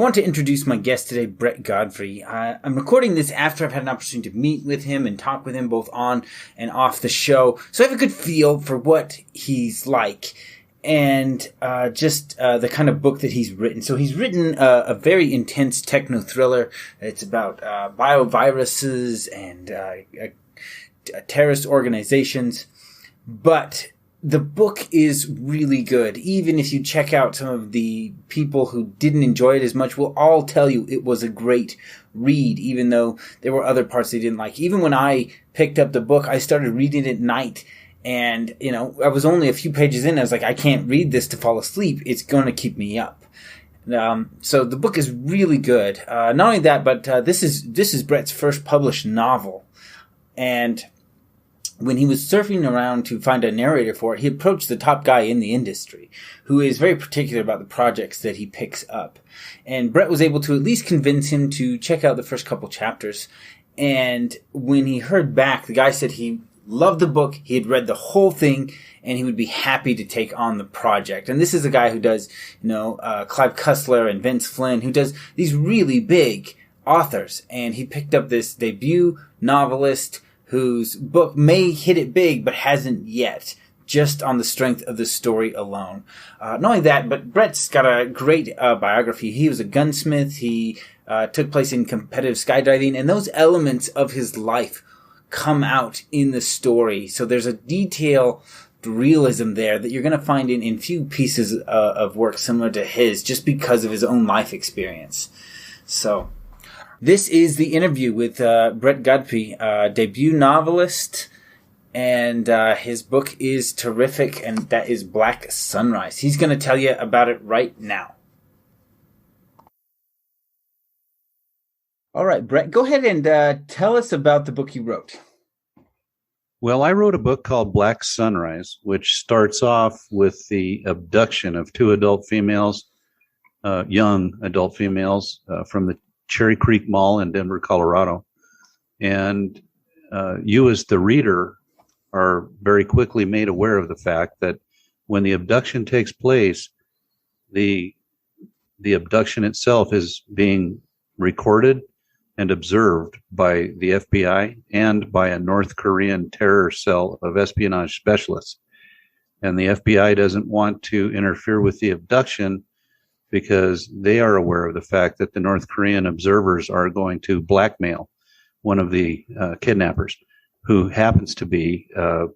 want to introduce my guest today, Brett Godfrey. I'm recording this after I've had an opportunity to meet with him and talk with him both on and off the show. So I have a good feel for what he's like and the kind of book that he's written. So he's written a very intense techno thriller. It's about bioviruses and terrorist organizations. But the book is really good. Even if you check out some of the people who didn't enjoy it as much, will all tell you it was a great read, even though there were other parts they didn't like. Even when I picked up the book, I started reading it at night, and, I was only a few pages in. I was like, I can't read this to fall asleep. It's going to keep me up. So the book is really good. Not only that, but this is Brett's first published novel. And when he was surfing around to find a narrator for it, he approached the top guy in the industry, who is very particular about the projects that he picks up. And Brett was able to at least convince him to check out the first couple chapters. And when he heard back, the guy said he loved the book, he had read the whole thing, and he would be happy to take on the project. And this is a guy who does, Clive Cussler and Vince Flynn, who does these really big authors. And he picked up this debut novelist whose book may hit it big, but hasn't yet, just on the strength of the story alone. Not only that, but Brett's got a great biography. He was a gunsmith. He took place in competitive skydiving, and those elements of his life come out in the story. So there's a detail, realism there that you're going to find in few pieces of work similar to his, just because of his own life experience. So this is the interview with Brett Godfrey, debut novelist, and his book is terrific, and that is Black Sunrise. He's going to tell you about it right now. All right, Brett, go ahead and tell us about the book you wrote. Well, I wrote a book called Black Sunrise, which starts off with the abduction of two adult females, young adult females, from the Cherry Creek Mall in Denver, Colorado. And you as the reader are very quickly made aware of the fact that when the abduction takes place, the abduction itself is being recorded and observed by the FBI and by a North Korean terror cell of espionage specialists. And the FBI doesn't want to interfere with the abduction because they are aware of the fact that the North Korean observers are going to blackmail one of the kidnappers, who happens to be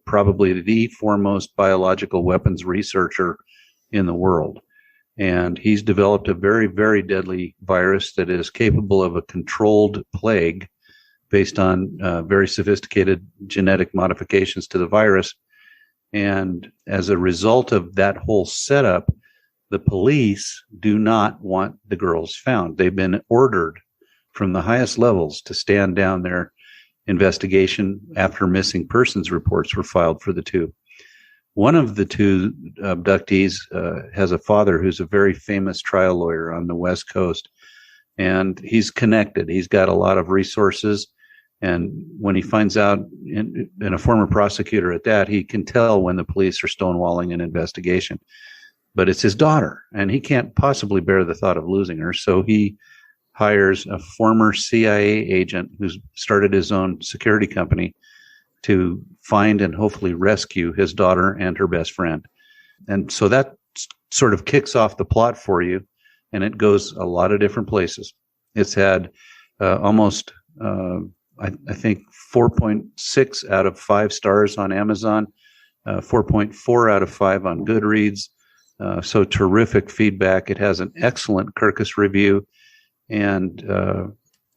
probably the foremost biological weapons researcher in the world. And he's developed a very, very deadly virus that is capable of a controlled plague based on very sophisticated genetic modifications to the virus. And as a result of that whole setup, the police do not want the girls found. They've been ordered from the highest levels to stand down their investigation after missing persons reports were filed for the two. One of the two abductees has a father who's a very famous trial lawyer on the West Coast, and he's connected. He's got a lot of resources, and when he finds out, and a former prosecutor at that, he can tell when the police are stonewalling an investigation. But it's his daughter, and he can't possibly bear the thought of losing her. So he hires a former CIA agent who's started his own security company to find and hopefully rescue his daughter and her best friend. And so that sort of kicks off the plot for you, and it goes a lot of different places. It's had almost, I think, 4.6 out of 5 stars on Amazon, 4.4 out of 5 on Goodreads. So terrific feedback. It has an excellent Kirkus review, and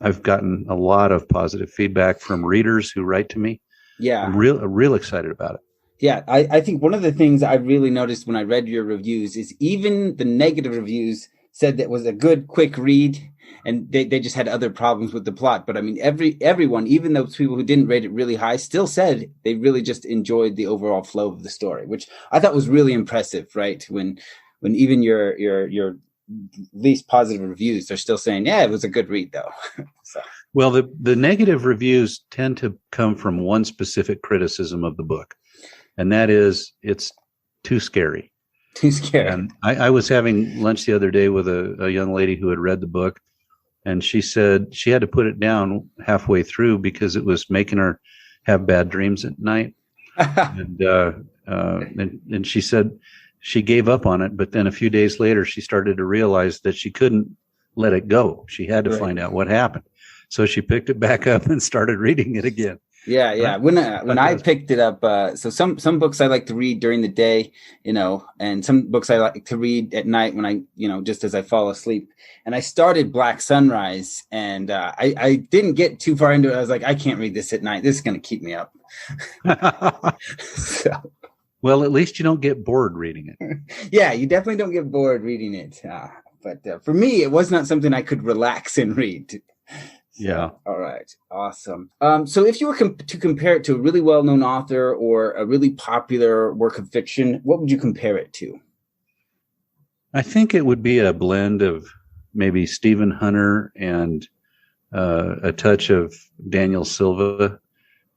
I've gotten a lot of positive feedback from readers who write to me. Yeah, I'm real excited about it. Yeah, I think one of the things I really noticed when I read your reviews is even the negative reviews said that it was a good, quick read, and they just had other problems with the plot. But I mean, everyone, even those people who didn't rate it really high, still said they really just enjoyed the overall flow of the story, which I thought was really impressive, right? When even your least positive reviews, they're still saying, yeah, it was a good read, though. So. Well, the negative reviews tend to come from one specific criticism of the book, and that is it's too scary. Too scary. And I was having lunch the other day with a young lady who had read the book, and she said she had to put it down halfway through because it was making her have bad dreams at night. And she said she gave up on it, but then a few days later, she started to realize that she couldn't let it go. She had to find out what happened. So she picked it back up and started reading it again. Yeah, yeah. When I picked it up, so some books I like to read during the day, and some books I like to read at night when I, just as I fall asleep. And I started Black Sunrise, and I didn't get too far into it. I was like, I can't read this at night. This is going to keep me up. So. Well, at least you don't get bored reading it. Yeah, you definitely don't get bored reading it. But for me, it was not something I could relax and read. Yeah. All right. Awesome. So if you were to compare it to a really well-known author or a really popular work of fiction, what would you compare it to? I think it would be a blend of maybe Stephen Hunter and a touch of Daniel Silva.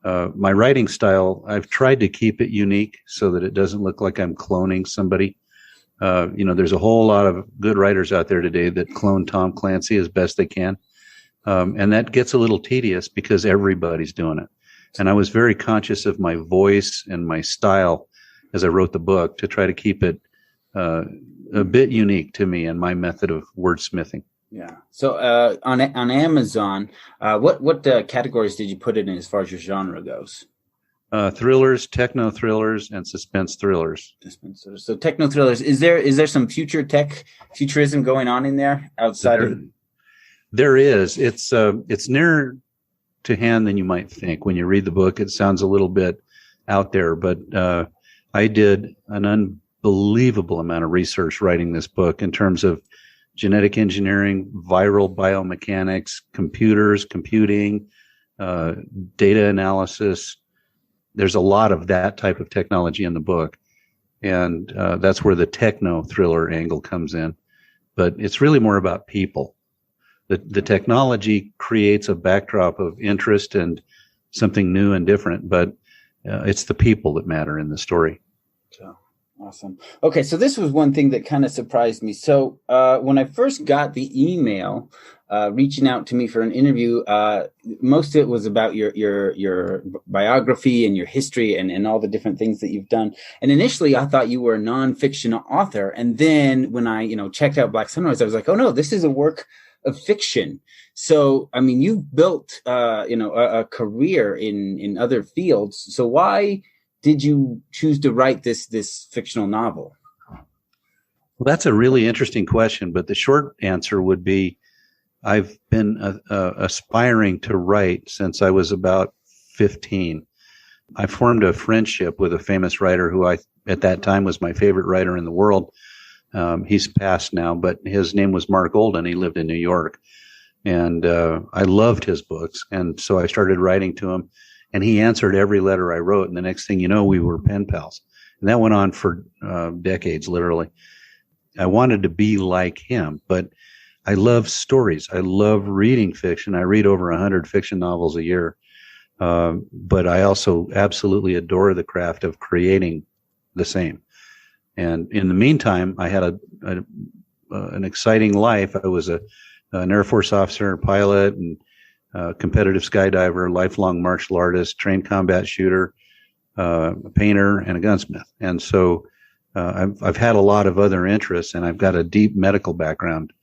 My writing style, I've tried to keep it unique so that it doesn't look like I'm cloning somebody. There's a whole lot of good writers out there today that clone Tom Clancy as best they can. And that gets a little tedious because everybody's doing it. And I was very conscious of my voice and my style as I wrote the book to try to keep it a bit unique to me and my method of wordsmithing. Yeah. So on Amazon, what categories did you put it in as far as your genre goes? Thrillers, techno thrillers, and suspense thrillers. So techno thrillers. Is there some futurism going on in there outside of? There is. It's nearer to hand than you might think. When you read the book, it sounds a little bit out there, but I did an unbelievable amount of research writing this book in terms of genetic engineering, viral biomechanics, computing, data analysis. There's a lot of that type of technology in the book, and that's where the techno thriller angle comes in. But it's really more about people. The technology creates a backdrop of interest and something new and different, but it's the people that matter in the story. So awesome. Okay, so this was one thing that kind of surprised me. So when I first got the email reaching out to me for an interview, most of it was about your biography and your history and all the different things that you've done. And initially, I thought you were a nonfiction author, and then when I checked out Black Sunrise, I was like, oh no, this is a work of fiction. So, I mean, you've built, a career in other fields. So why did you choose to write this fictional novel? Well, that's a really interesting question, but the short answer would be I've been aspiring to write since I was about 15. I formed a friendship with a famous writer who at that time was my favorite writer in the world. He's passed now, but his name was Mark Olden. He lived in New York, and I loved his books. And so I started writing to him, and he answered every letter I wrote. And the next thing you know, we were pen pals, and that went on for decades, literally. I wanted to be like him, but I love stories. I love reading fiction. I read over 100 fiction novels a year, but I also absolutely adore the craft of creating the same. And in the meantime, I had an exciting life. I was an Air Force officer, pilot, and competitive skydiver, lifelong martial artist, trained combat shooter, a painter, and a gunsmith. And so I've had a lot of other interests, and I've got a deep medical background,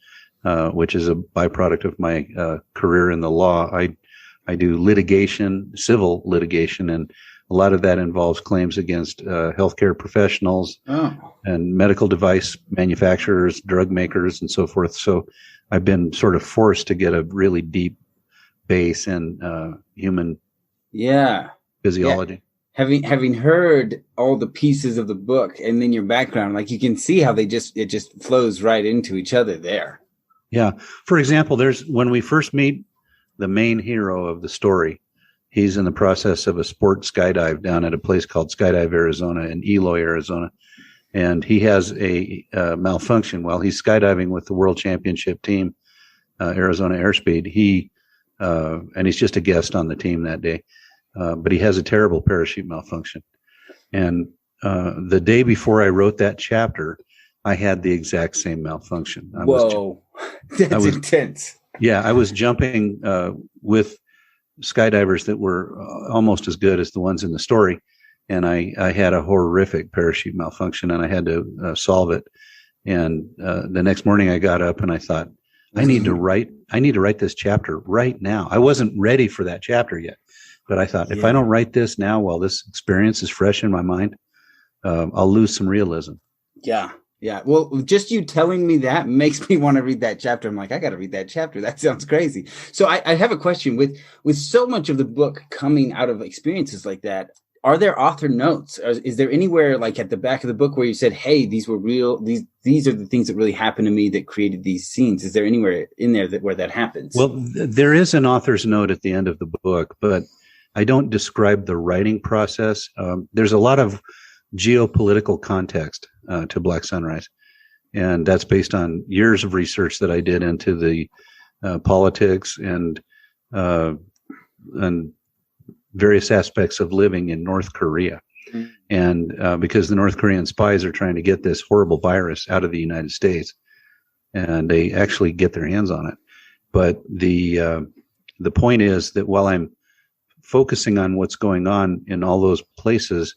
which is a byproduct of my career in the law. I do litigation, civil litigation, and a lot of that involves claims against healthcare professionals and medical device manufacturers, drug makers, and so forth. So I've been sort of forced to get a really deep base in human physiology. Yeah. Having heard all the pieces of the book and then your background, like you can see how it just flows right into each other there. Yeah. For example, when we first meet the main hero of the story, he's in the process of a sport skydive down at a place called Skydive, Arizona, in Eloy, Arizona. And he has a malfunction while he's skydiving with the world championship team, Arizona Airspeed. And he's just a guest on the team that day. But he has a terrible parachute malfunction. And the day before I wrote that chapter, I had the exact same malfunction. Whoa, that's intense. Yeah, I was jumping with skydivers that were almost as good as the ones in the story, and I had a horrific parachute malfunction, and I had to solve it. And the next morning, I got up and I thought, I need to write this chapter right now. I wasn't ready for that chapter yet, but I thought, if I don't write this now while this experience is fresh in my mind, I'll lose some realism. Yeah. Yeah. Well, just you telling me that makes me want to read that chapter. I'm like, I got to read that chapter. That sounds crazy. So I have a question with so much of the book coming out of experiences like that. Are there author notes? Is there anywhere like at the back of the book where you said, hey, these were real, these are the things that really happened to me that created these scenes? Is there anywhere in there where that happens? Well, there is an author's note at the end of the book, but I don't describe the writing process. There's a lot of geopolitical context to Black Sunrise, and that's based on years of research that I did into the politics and various aspects of living in North Korea. Mm-hmm. And because the North Korean spies are trying to get this horrible virus out of the United States, and they actually get their hands on it. But the point is that while I'm focusing on what's going on in all those places,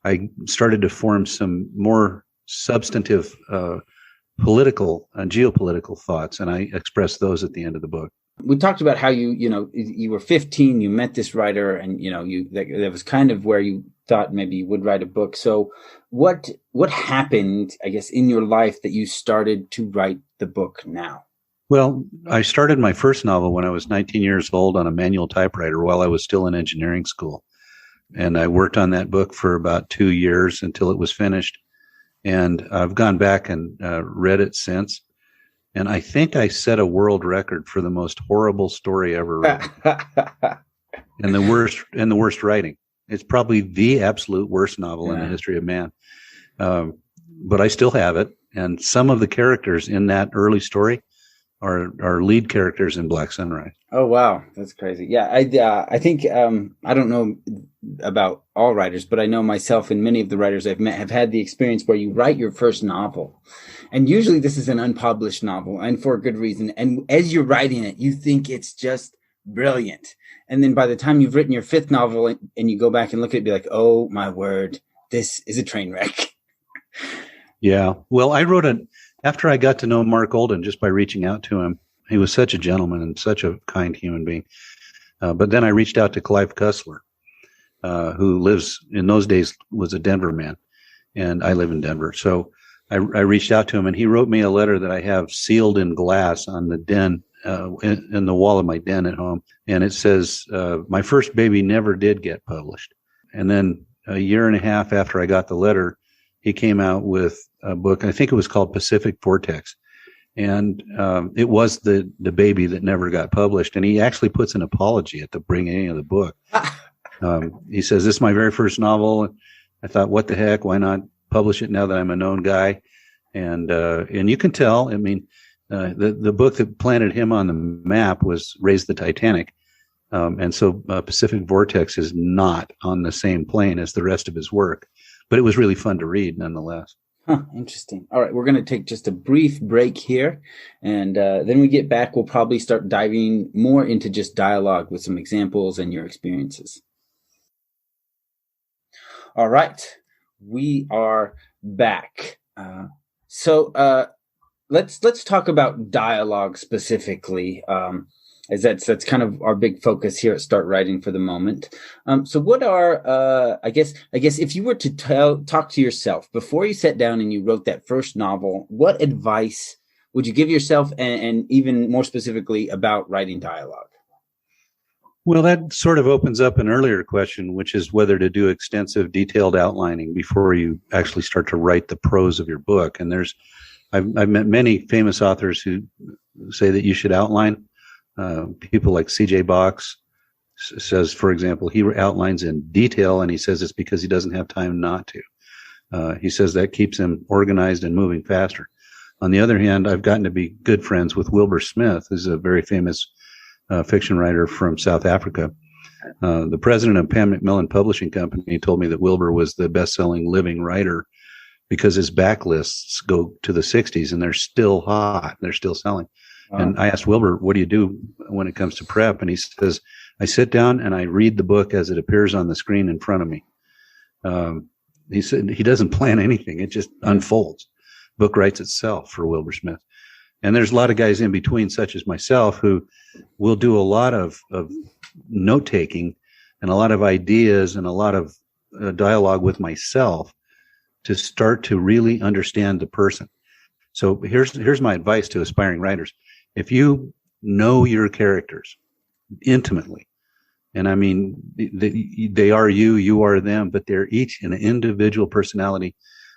I started to form some more substantive political and geopolitical thoughts, and I expressed those at the end of the book. We talked about how you were 15, you met this writer, and that was kind of where you thought maybe you would write a book. So what happened, I guess, in your life that you started to write the book now? Well, I started my first novel when I was 19 years old on a manual typewriter while I was still in engineering school. And I worked on that book for about 2 years until it was finished. And I've gone back and read it since. And I think I set a world record for the most horrible story ever written. and the worst writing. It's probably the absolute worst novel in the history of man. But I still have it. And some of the characters in that early story are lead characters in Black Sunrise. Oh, wow. That's crazy. Yeah, I think, I don't know about all writers, but I know myself and many of the writers I've met have had the experience where you write your first novel. And usually this is an unpublished novel, and for a good reason. And as you're writing it, you think it's just brilliant. And then by the time you've written your fifth novel and you go back and look at it, be like, oh, my word, this is a train wreck. Yeah. Well, I wrote it after I got to know Mark Olden just by reaching out to him. He was such a gentleman and such a kind human being. But then I reached out to Clive Cussler, who lives in those days was a Denver man, and I live in Denver. So I reached out to him, and he wrote me a letter that I have sealed in glass on the den, in the wall of my den at home. And it says, my first baby never did get published. And then a year and a half after I got the letter, he came out with a book. I think it was called Pacific Vortex. And it was the baby that never got published. And he actually puts an apology at the beginning of the book. He says, this is my very first novel. I thought, what the heck? Why not publish it now that I'm a known guy? And you can tell, I mean, the book that planted him on the map was Raise the Titanic. And so Pacific Vortex is not on the same plane as the rest of his work. But it was really fun to read nonetheless. Huh, interesting. All right, we're going to take just a brief break here. And then we get back, we'll probably start diving more into just dialogue with some examples and your experiences. All right, we are back. So let's talk about dialogue specifically, as that's kind of our big focus here at Start Writing for the moment. So what are, I guess if you were to talk to yourself before you sat down and you wrote that first novel, what advice would you give yourself, and even more specifically about writing dialogue? Well, that sort of opens up an earlier question, which is whether to do extensive detailed outlining before you actually start to write the prose of your book. And I've met many famous authors who say that you should outline. People like C.J. Box says, for example, he outlines in detail, and he says it's because he doesn't have time not to. He says that keeps him organized and moving faster. On the other hand, I've gotten to be good friends with Wilbur Smith, who's a very famous fiction writer from South Africa. The president of Pam Macmillan Publishing Company told me that Wilbur was the best-selling living writer because his backlists go to the 60s and they're still hot. They're still selling. Wow. And I asked Wilbur, what do you do when it comes to prep? And he says, I sit down and I read the book as it appears on the screen in front of me. He said he doesn't plan anything. It just unfolds. Book writes itself for Wilbur Smith. And there's a lot of guys in between, such as myself, who will do a lot of note taking and a lot of ideas and a lot of dialogue with myself to start to really understand the person. So here's my advice to aspiring writers. If you know your characters intimately, and I mean, they are you, you are them, but they're each an individual personality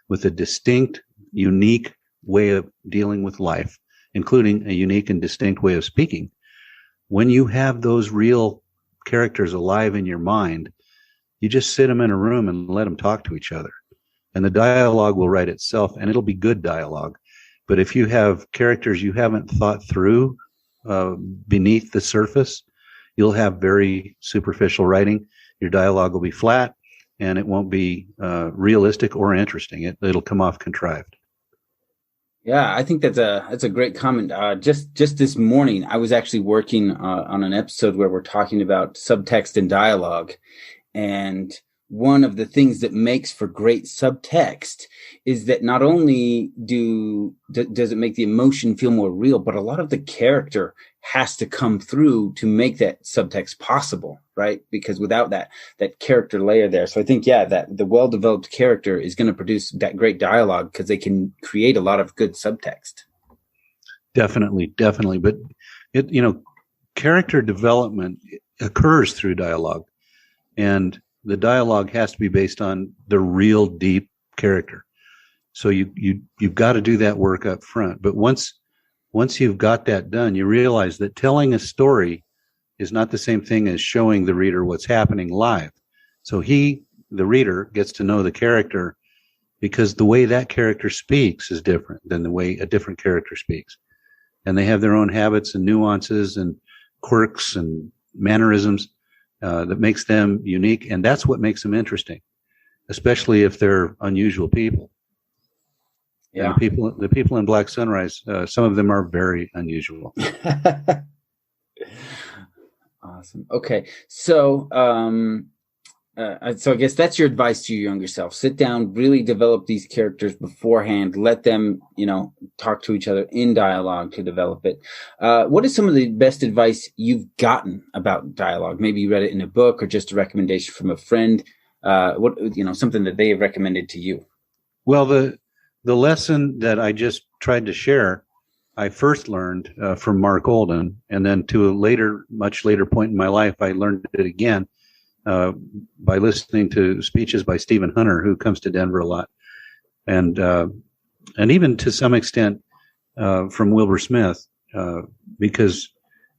with a distinct, unique way of dealing with life, including a unique and distinct way of speaking. When you have those real characters alive in your mind, you just sit them in a room and let them talk to each other. And the dialogue will write itself, and it'll be good dialogue. But if you have characters you haven't thought through beneath the surface, you'll have very superficial writing. Your dialogue will be flat, and it won't be realistic or interesting. It'll come off contrived. Yeah, I think that's a great comment. Just this morning, I was actually working on an episode where we're talking about subtext and dialogue, and one of the things that makes for great subtext is that not only does it make the emotion feel more real, but a lot of the character has to come through to make that subtext possible, right? Because without that character layer there. So I think, that the well-developed character is going to produce that great dialogue because they can create a lot of good subtext. Definitely. But character development occurs through dialogue, and the dialogue has to be based on the real deep character. So you've got to do that work up front. But once you've got that done, you realize that telling a story is not the same thing as showing the reader what's happening live. So the reader, gets to know the character because the way that character speaks is different than the way a different character speaks. And they have their own habits and nuances and quirks and mannerisms that makes them unique. And that's what makes them interesting, especially if they're unusual people. Yeah. The people in Black Sunrise, some of them are very unusual. Awesome. Okay. So I guess that's your advice to your younger self. Sit down, really develop these characters beforehand, let them, talk to each other in dialogue to develop it. What is some of the best advice you've gotten about dialogue? Maybe you read it in a book or just a recommendation from a friend. Something that they have recommended to you. Well, the lesson that I just tried to share, I first learned from Mark Olden, and then to a much later point in my life, I learned it again by listening to speeches by Stephen Hunter, who comes to Denver a lot, and even to some extent from Wilbur Smith, because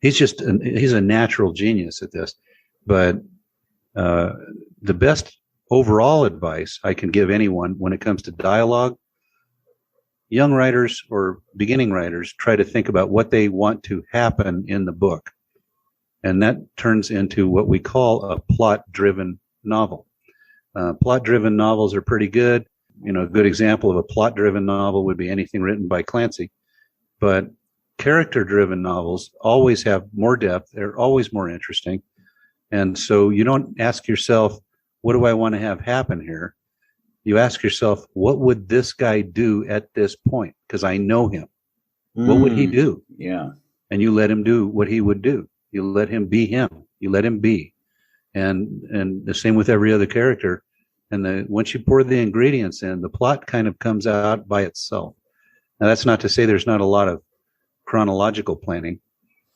he's a natural genius at this. But the best overall advice I can give anyone when it comes to dialogue, young writers or beginning writers try to think about what they want to happen in the book. And that turns into what we call a plot-driven novel. Plot-driven novels are pretty good. A good example of a plot-driven novel would be anything written by Clancy. But character-driven novels always have more depth. They're always more interesting. And so you don't ask yourself, what do I want to have happen here? You ask yourself, what would this guy do at this point? Because I know him. What would he do? Yeah. And you let him do what he would do. You let him be him. You let him be. And the same with every other character. And once you pour the ingredients in, the plot kind of comes out by itself. Now, that's not to say there's not a lot of chronological planning,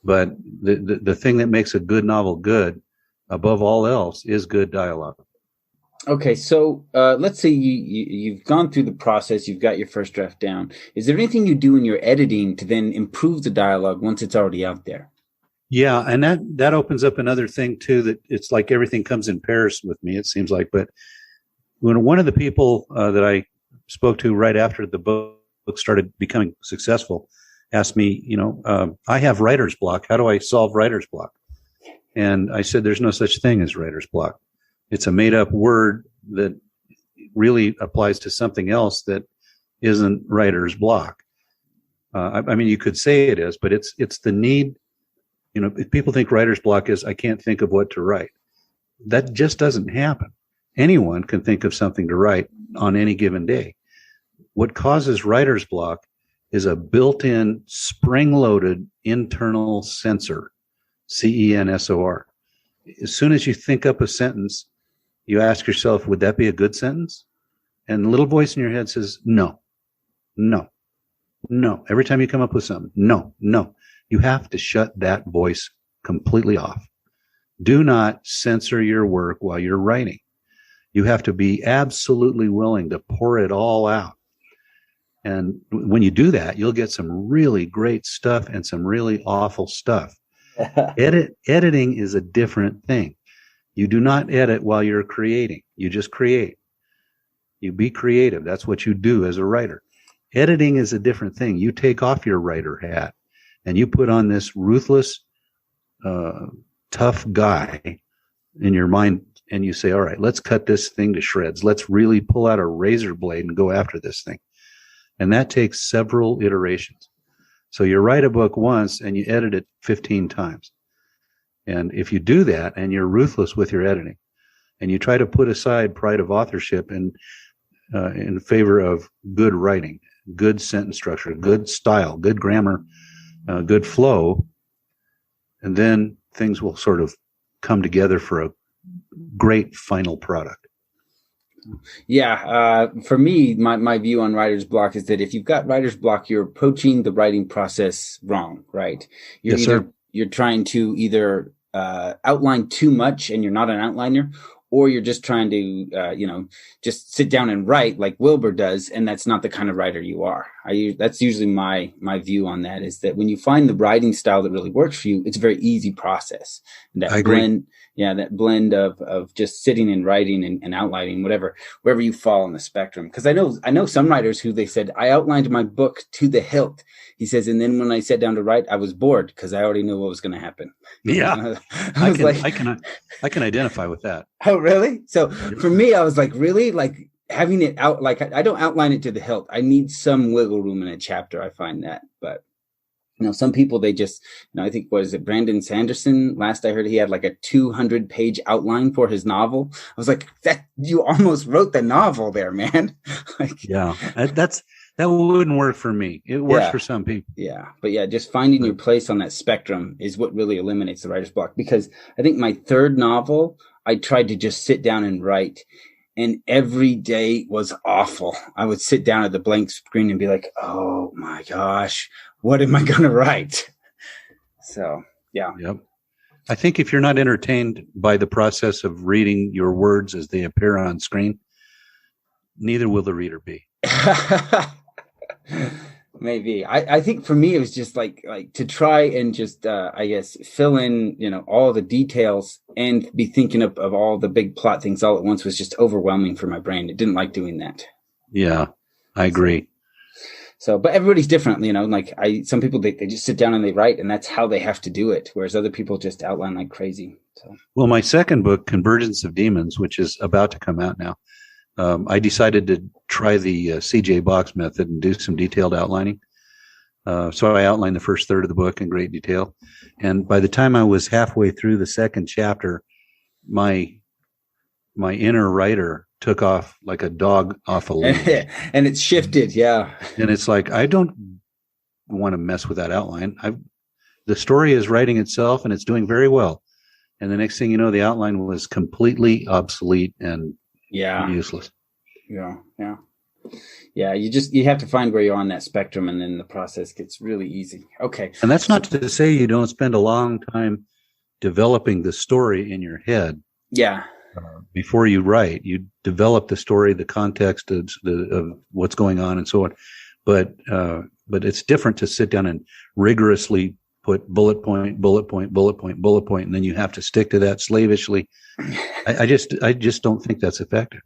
but the thing that makes a good novel good, above all else, is good dialogue. Okay, so let's say you've gone through the process, you've got your first draft down. Is there anything you do in your editing to then improve the dialogue once it's already out there? Yeah, and that opens up another thing too, that it's like everything comes in pairs with me, it seems like. But when one of the people that I spoke to right after the book started becoming successful asked me, I have writer's block. How do I solve writer's block? And I said, there's no such thing as writer's block. It's a made-up word that really applies to something else that isn't writer's block. I mean, you could say it is, but it's the need. You know, if people think writer's block is I can't think of what to write. That just doesn't happen. Anyone can think of something to write on any given day. What causes writer's block is a built-in spring-loaded internal censor, censor. As soon as you think up a sentence, you ask yourself, would that be a good sentence? And the little voice in your head says, no, no, no. Every time you come up with something, no, no. You have to shut that voice completely off. Do not censor your work while you're writing. You have to be absolutely willing to pour it all out. And when you do that, you'll get some really great stuff and some really awful stuff. Editing is a different thing. You do not edit while you're creating. You just create. You be creative. That's what you do as a writer. Editing is a different thing. You take off your writer hat and you put on this ruthless, tough guy in your mind, and you say, all right, let's cut this thing to shreds. Let's really pull out a razor blade and go after this thing. And that takes several iterations. So you write a book once and you edit it 15 times. And if you do that and you're ruthless with your editing and you try to put aside pride of authorship and in favor of good writing, good sentence structure, good style, good grammar, good flow, and then things will sort of come together for a great final product. Yeah. For me, my view on writer's block is that if you've got writer's block, you're approaching the writing process wrong, right? You're trying to either outline too much and you're not an outliner, or you're just trying to, just sit down and write like Wilbur does. And that's not the kind of writer you are. That's usually my view on that, is that when you find the writing style that really works for you, it's a very easy process. And that blend of just sitting and writing and outlining, wherever you fall on the spectrum. Cause I know some writers who they said, I outlined my book to the hilt. He says, and then when I sat down to write, I was bored because I already knew what was going to happen. Yeah. I can identify with that. Oh, really? So for me, I was like, really? Like having it out, like I don't outline it to the hilt. I need some wiggle room in a chapter. I find that, but some people, they just, I think, was it Brandon Sanderson? Last I heard, he had like a 200-page outline for his novel. I was like, that you almost wrote the novel there, man. Yeah, that wouldn't work for me. It works for some people. Yeah. But yeah, just finding your place on that spectrum is what really eliminates the writer's block. Because I think my third novel, I tried to just sit down and write, and every day was awful. I would sit down at the blank screen and be like, oh my gosh, what am I going to write? So, yeah. Yep. I think if you're not entertained by the process of reading your words as they appear on screen, neither will the reader be. Maybe. I think for me, it was just like to try and just, I guess, fill in, all the details and be thinking of all the big plot things all at once was just overwhelming for my brain. It didn't like doing that. Yeah, I agree. So, but everybody's different, some people, they just sit down and they write, and that's how they have to do it. Whereas other people just outline like crazy. So, well, my second book, Convergence of Demons, which is about to come out now, I decided to try the CJ Box method and do some detailed outlining. So I outlined the first third of the book in great detail. And by the time I was halfway through the second chapter, my inner writer took off like a dog off a leash. And it's shifted, yeah. And it's like, I don't want to mess with that outline. The story is writing itself, and it's doing very well. And the next thing you know, the outline was completely obsolete and useless. Yeah. You have to find where you're on that spectrum, and then the process gets really easy. Okay. And that's not to say you don't spend a long time developing the story in your head. Yeah. Before you write, you develop the story, the context of what's going on, and so on. But it's different to sit down and rigorously put bullet point, bullet point, bullet point, bullet point, and then you have to stick to that slavishly. I just don't think that's effective.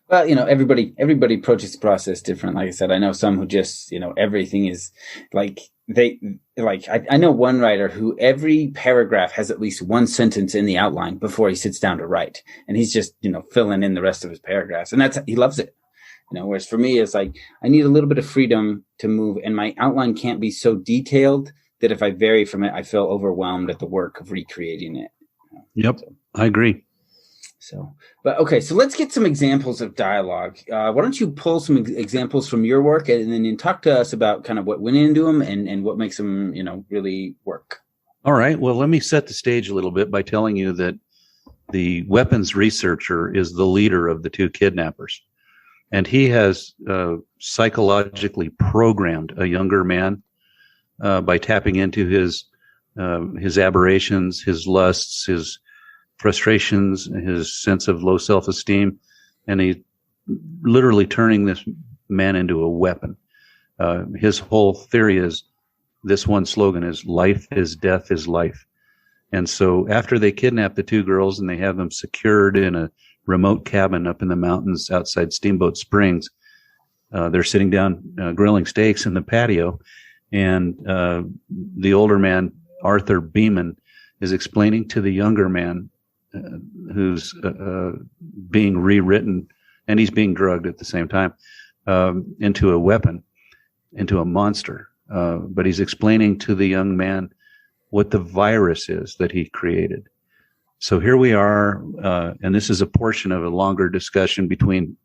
Well, everybody approaches the process different. Like I said, I know some who just, everything is like I know one writer who every paragraph has at least one sentence in the outline before he sits down to write. And he's just, filling in the rest of his paragraphs. And he loves it. Whereas for me, it's like I need a little bit of freedom to move, and my outline can't be so detailed that if I vary from it, I feel overwhelmed at the work of recreating it. Yep, I agree. But okay, so let's get some examples of dialogue. Why don't you pull some examples from your work and then talk to us about kind of what went into them and what makes them, really work. All right. Well, let me set the stage a little bit by telling you that the weapons researcher is the leader of the two kidnappers. And he has psychologically programmed a younger man by tapping into his aberrations, his lusts, his frustrations, his sense of low self-esteem, and he literally turning this man into a weapon. His whole theory is this one slogan is life is death is life. And so after they kidnap the two girls and they have them secured in a remote cabin up in the mountains outside Steamboat Springs, they're sitting down grilling steaks in the patio, and the older man, Arthur Beeman, is explaining to the younger man who's being rewritten, and he's being drugged at the same time, into a weapon, into a monster. But he's explaining to the young man what the virus is that he created. So here we are, and this is a portion of a longer discussion between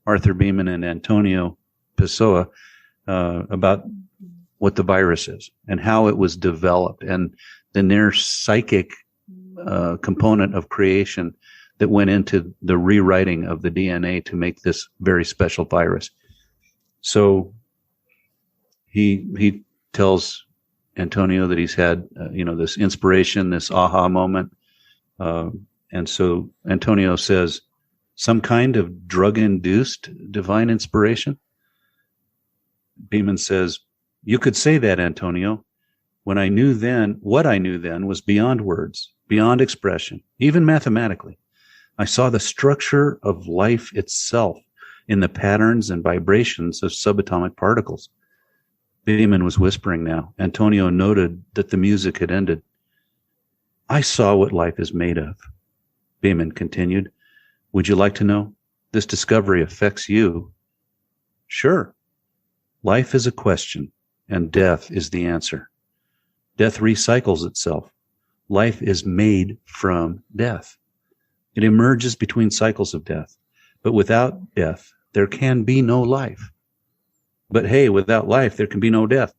Arthur Beeman, and Antonio Pessoa about what the virus is and how it was developed and the near psychic component of creation that went into the rewriting of the DNA to make this very special virus. So he tells Antonio that he's had, this inspiration, this aha moment. And so Antonio says, some kind of drug-induced divine inspiration? Beeman says, you could say that, Antonio. What I knew then was beyond words, beyond expression, even mathematically. I saw the structure of life itself in the patterns and vibrations of subatomic particles. Beeman was whispering now. Antonio noted that the music had ended. I saw what life is made of. Beeman continued. Would you like to know? This discovery affects you. Sure. Life is a question, and death is the answer. Death recycles itself. Life is made from death. It emerges between cycles of death. But without death, there can be no life. But hey, without life, there can be no death.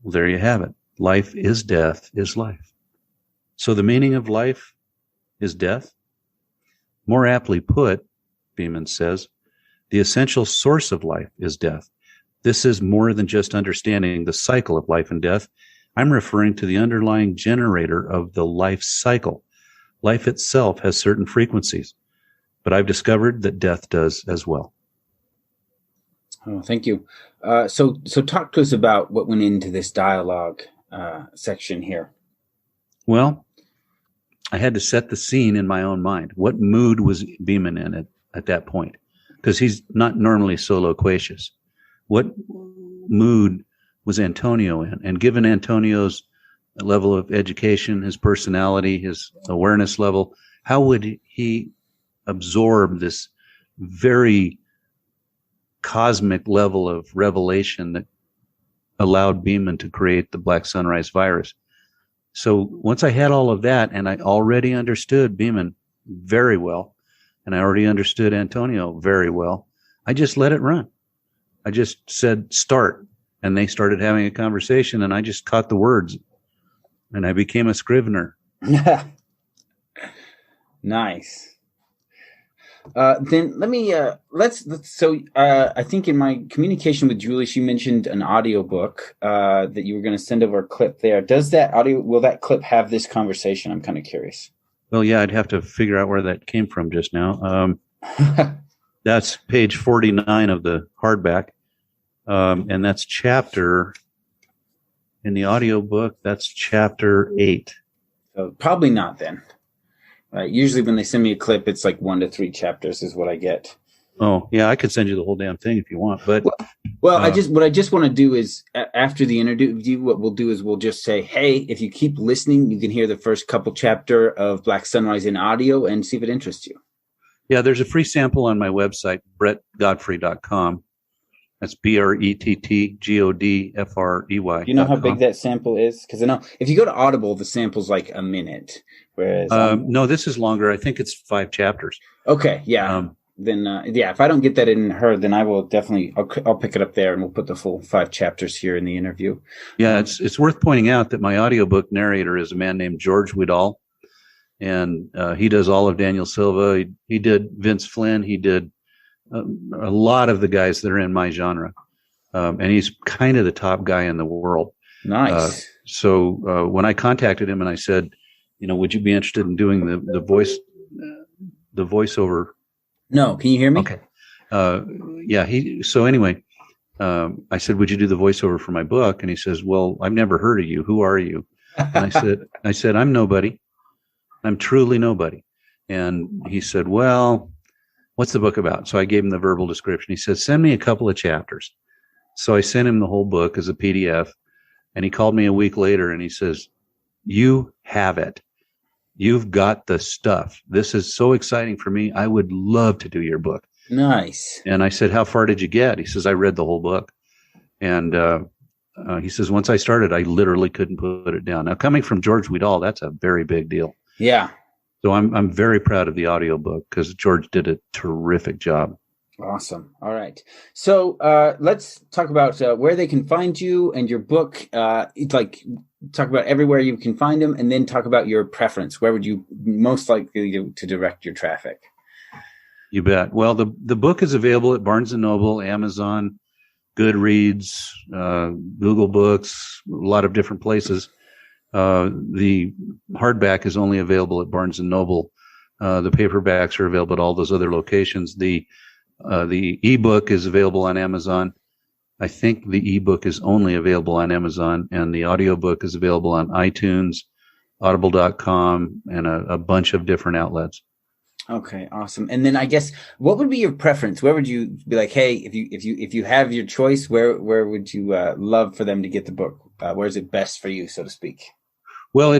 Well, there you have it. Life is death is life. So the meaning of life is death? More aptly put, Beeman says, the essential source of life is death. This is more than just understanding the cycle of life and death. I'm referring to the underlying generator of the life cycle. Life itself has certain frequencies, but I've discovered that death does as well. Oh, thank you. So talk to us about what went into this dialogue section here. Well, I had to set the scene in my own mind. What mood was Beeman in at that point? Because he's not normally so loquacious. What mood was Antonio in? And given Antonio's level of education, his personality, his awareness level, how would he absorb this very cosmic level of revelation that allowed Beeman to create the Black Sunrise virus? So once I had all of that, and I already understood Beeman very well, and I already understood Antonio very well, I just let it run. I just said, start. And they started having a conversation, and I just caught the words, and I became a scrivener. Nice. Then let me, I think in my communication with Julie, she mentioned an audiobook that you were going to send over a clip there. Will that clip have this conversation? I'm kind of curious. Well, yeah, I'd have to figure out where that came from just now. That's page 49 of the hardback. And that's chapter, in the audiobook, that's chapter 8. Probably not then. Usually when they send me a clip, it's like 1 to 3 chapters is what I get. Oh, yeah, I could send you the whole damn thing if you want. But what I just want to do is after the interview, what we'll do is we'll just say, hey, if you keep listening, you can hear the first couple chapter of Black Sunrise in audio and see if it interests you. Yeah, there's a free sample on my website, brettgodfrey.com. That's BRETTGODFREY. Do you know how big that sample is? Because I know if you go to Audible, the sample's like a minute. Whereas no, this is longer. I think it's 5 chapters. Okay, yeah. Then if I don't get that in her, then I will definitely I'll pick it up there, and we'll put the full 5 chapters here in the interview. Yeah, it's worth pointing out that my audiobook narrator is a man named George Widall, and he does all of Daniel Silva. He did Vince Flynn. He did a lot of the guys that are in my genre, and he's kind of the top guy in the world. Nice. So when I contacted him and I said, would you be interested in doing the voiceover? No, can you hear me? Okay. Yeah. So anyway, I said, would you do the voiceover for my book? And he says, well, I've never heard of you. Who are you? And I said, I'm nobody. I'm truly nobody. And he said, well, what's the book about? So I gave him the verbal description. He said, send me a couple of chapters. So I sent him the whole book as a PDF, and he called me a week later and he says, you have it. You've got the stuff. This is so exciting for me. I would love to do your book. Nice. And I said, how far did you get? He says, I read the whole book. And he says, once I started, I literally couldn't put it down. Now, coming from George Widall, that's a very big deal. Yeah. So I'm very proud of the audiobook because George did a terrific job. Awesome. All right. So let's talk about where they can find you and your book. Talk about everywhere you can find them, and then talk about your preference. Where would you most likely to direct your traffic? You bet. Well, the book is available at Barnes & Noble, Amazon, Goodreads, Google Books, a lot of different places. The hardback is only available at Barnes & Noble. The paperbacks are available at all those other locations. The ebook is available on Amazon. I think the ebook is only available on Amazon, and the audiobook is available on iTunes, audible.com, and a bunch of different outlets. Okay, awesome. And then I guess what would be your preference? Where would you be like, hey, if you have your choice, where would you love for them to get the book? Where is it best for you, so to speak? Well,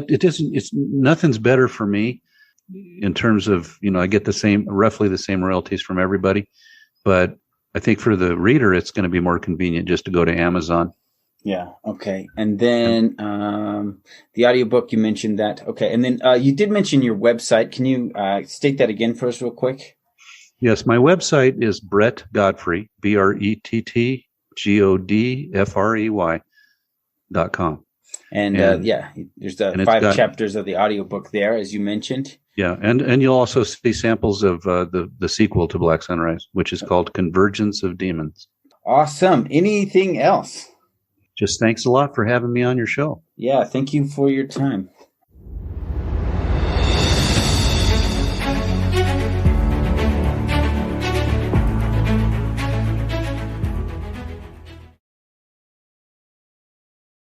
nothing's better for me in terms of, I get roughly the same royalties from everybody, but I think for the reader, it's going to be more convenient just to go to Amazon. Yeah. Okay. And then the audiobook, you mentioned that. Okay. And then you did mention your website. Can you state that again for us real quick? Yes. My website is Brett Godfrey, BRETTGODFREY.com. And there's the 5 chapters of the audiobook there, as you mentioned. Yeah, and you'll also see samples of the sequel to Black Sunrise, which is called Convergence of Demons. Awesome. Anything else? Just thanks a lot for having me on your show. Yeah, thank you for your time.